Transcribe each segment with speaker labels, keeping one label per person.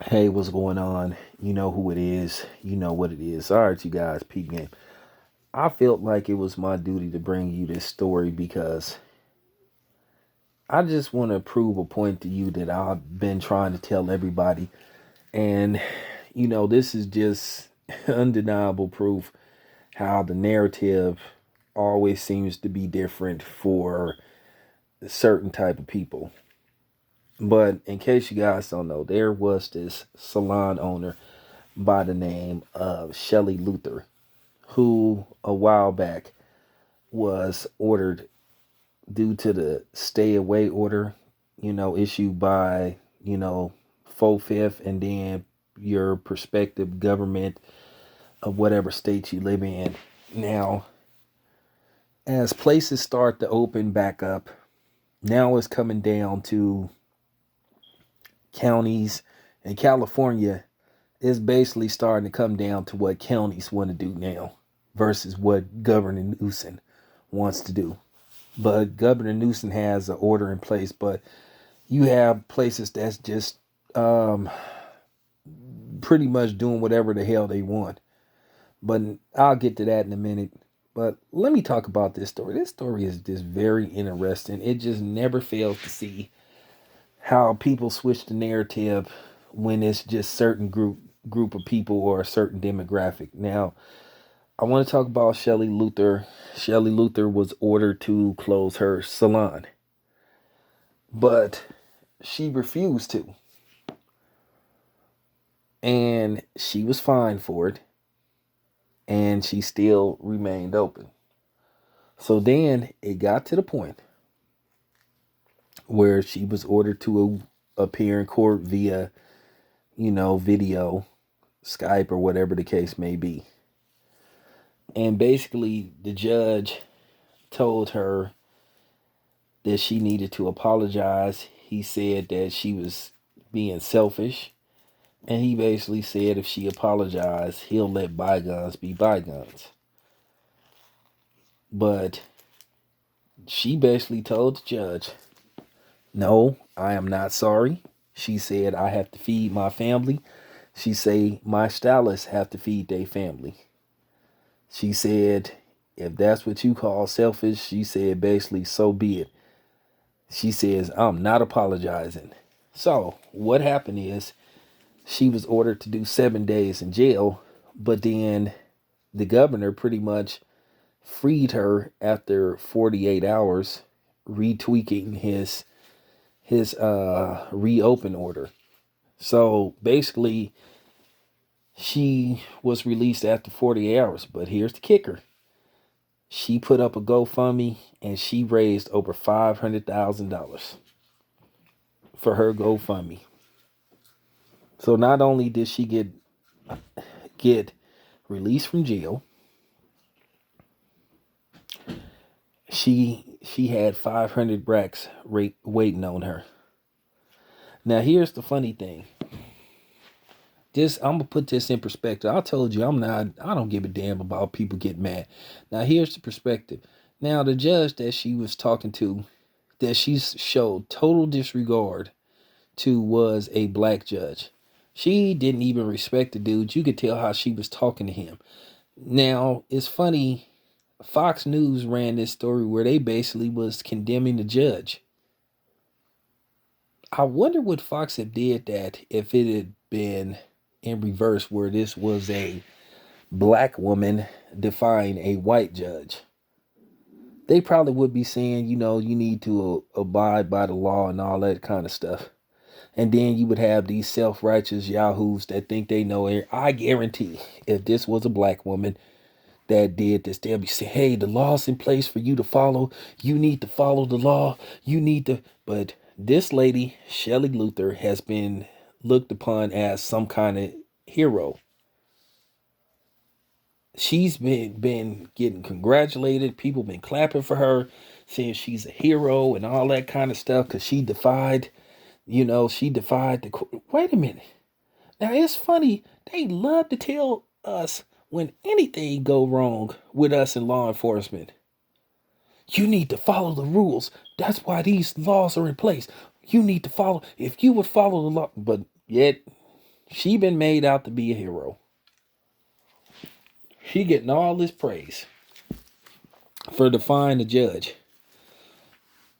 Speaker 1: Hey, what's going on? You know who it is. You know what it is. All right, you guys, peep game. I felt like it was my duty to bring you this story because I just want to prove a point to you that I've been trying to tell everybody. And, this is just undeniable proof how the narrative always seems to be different for certain type of people. But in case you guys don't know, there was this salon owner by the name of Shelly Luther, who a while back was ordered due to the stay away order, issued by, 4/5 and then your prospective government of whatever state you live in. Now, as places start to open back up, now it's coming down to counties, and California is basically starting to come down to what counties want to do now versus what Governor Newsom wants to do. But Governor Newsom has an order in place, but you have places that's just um, pretty much doing whatever the hell they want. But I'll get to that in a minute. But let me talk about this story. This story is just very interesting. It just never fails to see how people switch the narrative when it's just certain group of people or a certain demographic. Now, I want to talk about Shelly Luther. Shelly Luther was ordered to close her salon, but she refused to, and she was fined for it, and she still remained open. So then it got to the point where she was ordered to appear in court via, video, Skype, or whatever the case may be. And basically, the judge told her that she needed to apologize. He said that she was being selfish. And he basically said if she apologized, he'll let bygones be bygones. But she basically told the judge, no, I am not sorry. She said, I have to feed my family. She say, my stylists have to feed their family. She said, if that's what you call selfish, she said, basically, so be it. She says, I'm not apologizing. So what happened is she was ordered to do 7 days in jail, but then the governor pretty much freed her after 48 hours, retweaking his reopen order. So basically, she was released after 48 hours. But here's the kicker: she put up a GoFundMe and she raised over $500,000 for her GoFundMe. So not only did she get released from jail, she had 500 racks waiting on her. Now here's the funny thing. I'm gonna put this in perspective. I told you I don't give a damn about people getting mad. Now here's the perspective. Now the judge that she was talking to, that she showed total disregard to, was a black judge. She didn't even respect the dude. You could tell how she was talking to him. Now it's funny, Fox News ran this story where they basically was condemning the judge. I wonder would Fox have did that if it had been in reverse, where this was a black woman defying a white judge. They probably would be saying, you need to abide by the law and all that kind of stuff. And then you would have these self-righteous yahoos that think they know it. I guarantee if this was a black woman that did this, they'll be saying, hey, the law's in place for you to follow. You need to follow the law. You need to. But this lady, Shelly Luther, has been looked upon as some kind of hero. She's been getting congratulated. People been clapping for her, saying she's a hero and all that kind of stuff because she defied the court. Wait a minute. Now it's funny. They love to tell us when anything go wrong with us in law enforcement. You need to follow the rules. That's why these laws are in place. You need to follow. If you would follow the law, but yet She been made out to be a hero. She getting all this praise for defying the judge.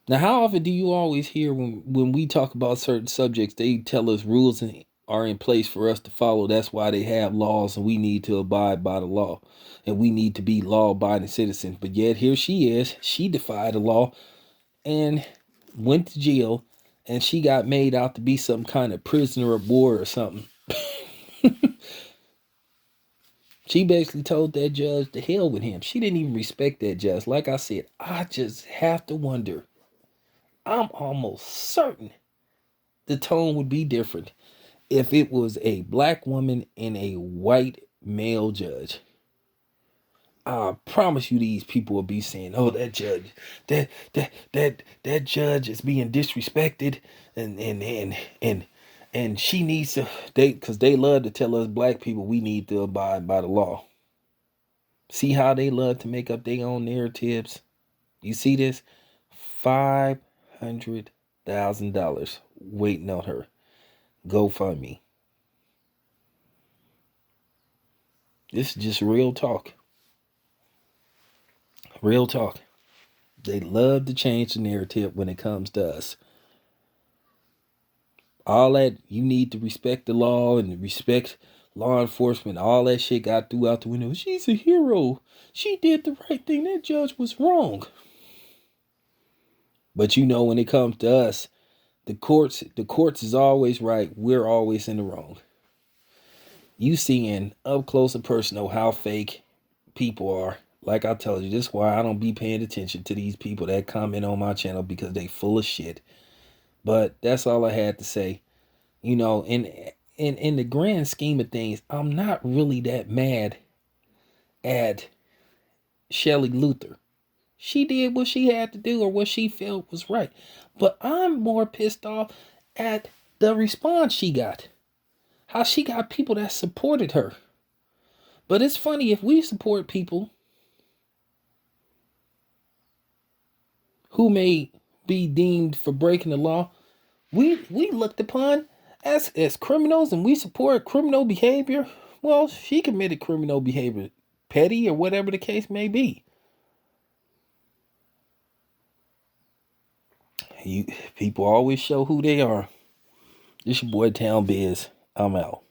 Speaker 1: Now, how often do you always hear when we talk about certain subjects, they tell us rules are in place for us to follow. That's why they have laws and we need to abide by the law. And we need to be law-abiding citizens. But yet here she is. She defied the law and went to jail. And she got made out to be some kind of prisoner of war or something. She basically told that judge to hell with him. She didn't even respect that judge. Like I said, I just have to wonder. I'm almost certain the tone would be different if it was a black woman and a white male judge. I promise you these people will be saying, oh, that judge, that judge is being disrespected and she needs to, because they love to tell us black people we need to abide by the law. See how they love to make up their own narratives? You see this? $500,000 waiting on her. GoFundMe. This is just real talk. Real talk. They love to change the narrative when it comes to us. All that, you need to respect the law and respect law enforcement. All that shit got through out the window. She's a hero. She did the right thing. That judge was wrong. But you know, when it comes to us, the courts is always right. We're always in the wrong. You seeing up close and personal how fake people are. Like I told you, this is why I don't be paying attention to these people that comment on my channel, because they full of shit. But that's all I had to say. You know, in the grand scheme of things, I'm not really that mad at Shelly Luther. She did what she had to do or what she felt was right. But I'm more pissed off at the response she got. How she got people that supported her. But it's funny, if we support people who may be deemed for breaking the law, we looked upon as criminals, and we support criminal behavior. Well, she committed criminal behavior, petty or whatever the case may be. People always show who they are. This your boy Town Biz. I'm out.